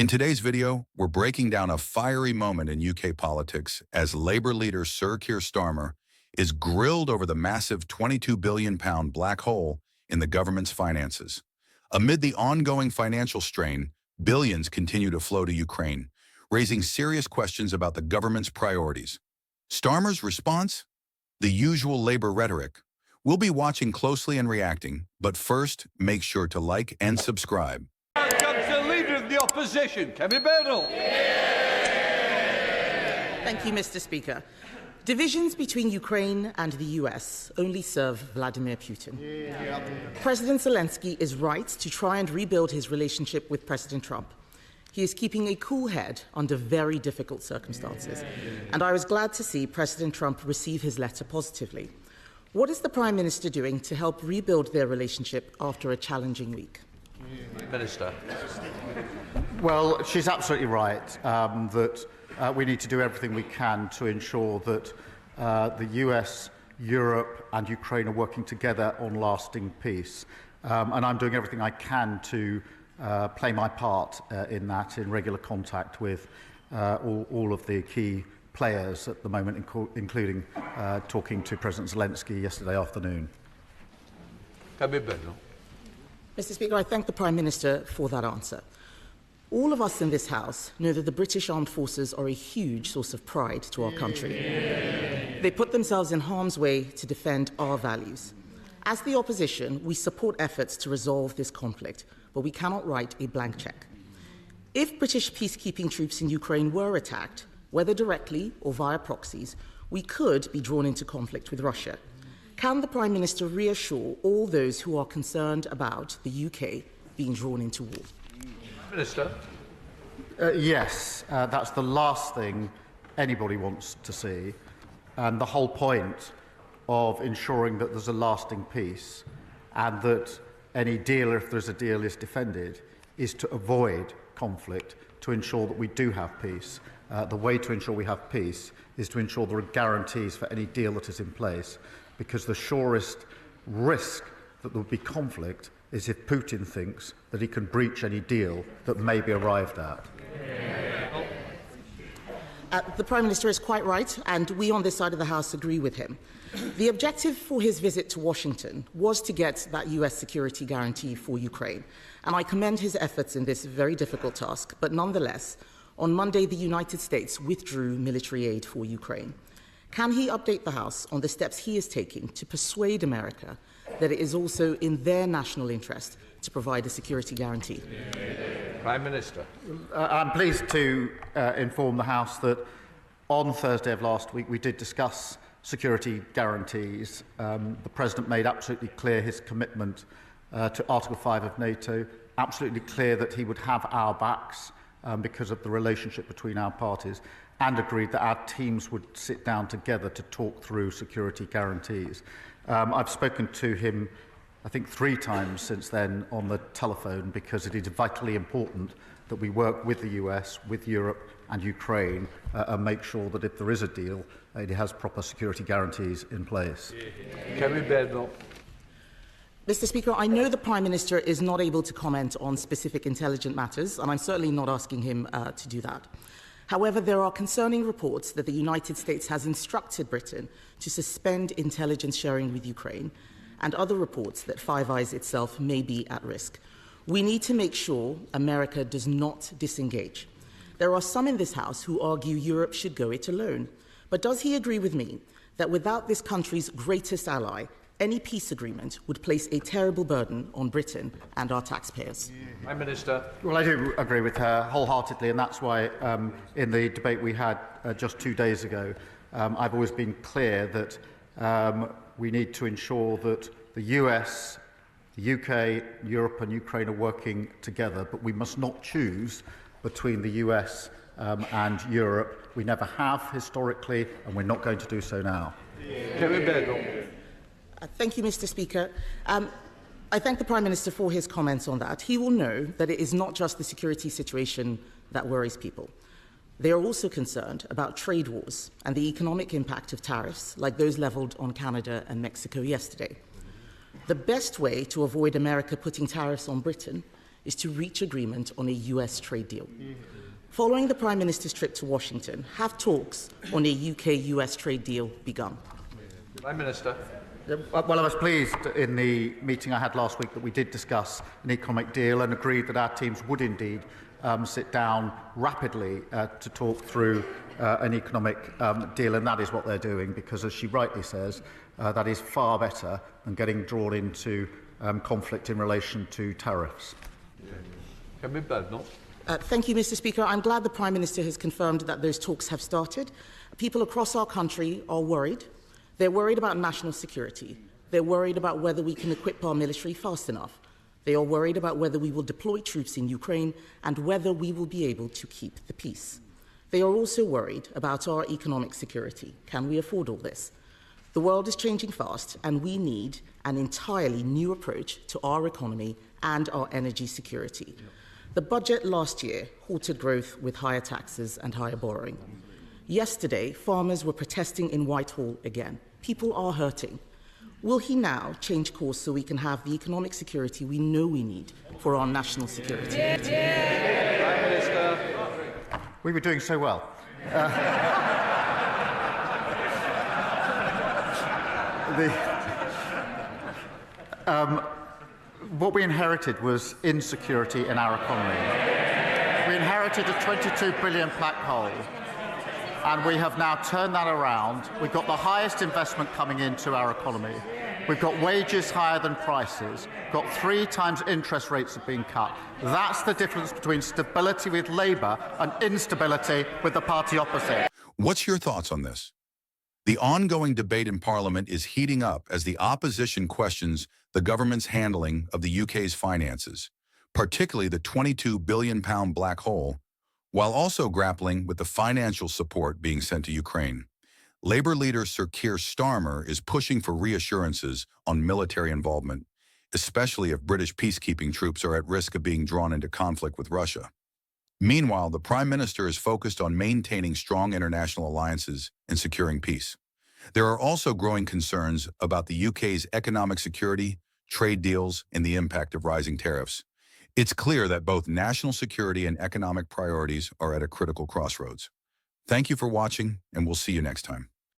In today's video, we're breaking down a fiery moment in UK politics as Labour leader Sir Keir Starmer is grilled over the massive £22 billion black hole in the government's finances. Amid the ongoing financial strain, billions continue to flow to Ukraine, raising serious questions about the government's priorities. Starmer's response? The usual Labour rhetoric. We'll be watching closely and reacting, but first, make sure to like and subscribe. Here comes the leader of the opposition, Kemi Badenoch. Thank you, Mr. Speaker. Divisions between Ukraine and the US only serve Vladimir Putin. President Zelensky is right to try and rebuild his relationship with President Trump. He is keeping a cool head under very difficult circumstances, and I was glad to see President Trump receive his letter positively. What is the Prime Minister doing to help rebuild their relationship after a challenging week? Minister. Well, she's absolutely right that we need to do everything we can to ensure that the US, Europe and Ukraine are working together on lasting peace. And I'm doing everything I can to play my part in that, in regular contact with all of the key players at the moment, including talking to President Zelensky yesterday afternoon. Mr. Speaker, I thank the Prime Minister for that answer. All of us in this House know that the British Armed Forces are a huge source of pride to our country. They put themselves in harm's way to defend our values. As the opposition, we support efforts to resolve this conflict, but we cannot write a blank cheque. If British peacekeeping troops in Ukraine were attacked, whether directly or via proxies, we could be drawn into conflict with Russia. Can the Prime Minister reassure all those who are concerned about the UK being drawn into war? Minister. Yes, that's the last thing anybody wants to see. And the whole point of ensuring that there's a lasting peace and that any deal, if there's a deal, is defended, is to avoid conflict, to ensure that we do have peace. The way to ensure we have peace is to ensure there are guarantees for any deal that is in place, because the surest risk that there will be conflict is if Putin thinks that he can breach any deal that may be arrived at. The Prime Minister is quite right, and we on this side of the House agree with him. The objective for his visit to Washington was to get that US security guarantee for Ukraine, and I commend his efforts in this very difficult task. But nonetheless, on Monday, the United States withdrew military aid for Ukraine. Can he update the House on the steps he is taking to persuade America that it is also in their national interest to provide a security guarantee? Prime Minister. I'm pleased to inform the House that on Thursday of last week we did discuss security guarantees. The President made absolutely clear his commitment to Article 5 of NATO, absolutely clear that he would have our backs because of the relationship between our parties, and agreed that our teams would sit down together to talk through security guarantees. I've spoken to him, I think, 3 times since then on the telephone, because it is vitally important that we work with the US, with Europe and Ukraine and make sure that if there is a deal, it has proper security guarantees in place. Kemi Badenoch. Mr. Speaker, I know the Prime Minister is not able to comment on specific intelligence matters, and I'm certainly not asking him to do that. However, there are concerning reports that the United States has instructed Britain to suspend intelligence sharing with Ukraine, and other reports that Five Eyes itself may be at risk. We need to make sure America does not disengage. There are some in this House who argue Europe should go it alone. But does he agree with me that without this country's greatest ally, any peace agreement would place a terrible burden on Britain and our taxpayers? Prime Minister. Well, I do agree with her wholeheartedly, and that's why in the debate we had just 2 days ago, I've always been clear that we need to ensure that the US, the UK, Europe and Ukraine are working together, but we must not choose between the US and Europe. We never have historically, and we're not going to do so now. Kemi Badenoch. Thank you, Mr. Speaker. I thank the Prime Minister for his comments on that. He will know that it is not just the security situation that worries people. They are also concerned about trade wars and the economic impact of tariffs, like those levelled on Canada and Mexico yesterday. The best way to avoid America putting tariffs on Britain is to reach agreement on a US trade deal. Following the Prime Minister's trip to Washington, have talks on a UK-US trade deal begun? Prime Minister. Well, I was pleased in the meeting I had last week that we did discuss an economic deal and agreed that our teams would indeed sit down rapidly to talk through an economic deal, and that is what they're doing, because, as she rightly says, that is far better than getting drawn into conflict in relation to tariffs. Kemi Badenoch. Thank you, Mr. Speaker. I'm glad the Prime Minister has confirmed that those talks have started. People across our country are worried. They're worried about national security. They're worried about whether we can equip our military fast enough. They are worried about whether we will deploy troops in Ukraine and whether we will be able to keep the peace. They are also worried about our economic security. Can we afford all this? The world is changing fast, and we need an entirely new approach to our economy and our energy security. The budget last year halted growth with higher taxes and higher borrowing. Yesterday, farmers were protesting in Whitehall again. People are hurting. Will he now change course so we can have the economic security we know we need for our national security? Prime Minister. We were doing so well. What we inherited was insecurity in our economy. We inherited a 22 billion black hole, and we have now turned that around. We've got the highest investment coming into our economy. We've got wages higher than prices. We've got 3 times interest rates have been cut. That's the difference between stability with Labour and instability with the party opposite. What's your thoughts on this? The ongoing debate in Parliament is heating up as the opposition questions the government's handling of the UK's finances, particularly the £22 billion black hole, while also grappling with the financial support being sent to Ukraine. Labour leader Sir Keir Starmer is pushing for reassurances on military involvement, especially if British peacekeeping troops are at risk of being drawn into conflict with Russia. Meanwhile, the Prime Minister is focused on maintaining strong international alliances and securing peace. There are also growing concerns about the UK's economic security, trade deals, and the impact of rising tariffs. It's clear that both national security and economic priorities are at a critical crossroads. Thank you for watching, and we'll see you next time.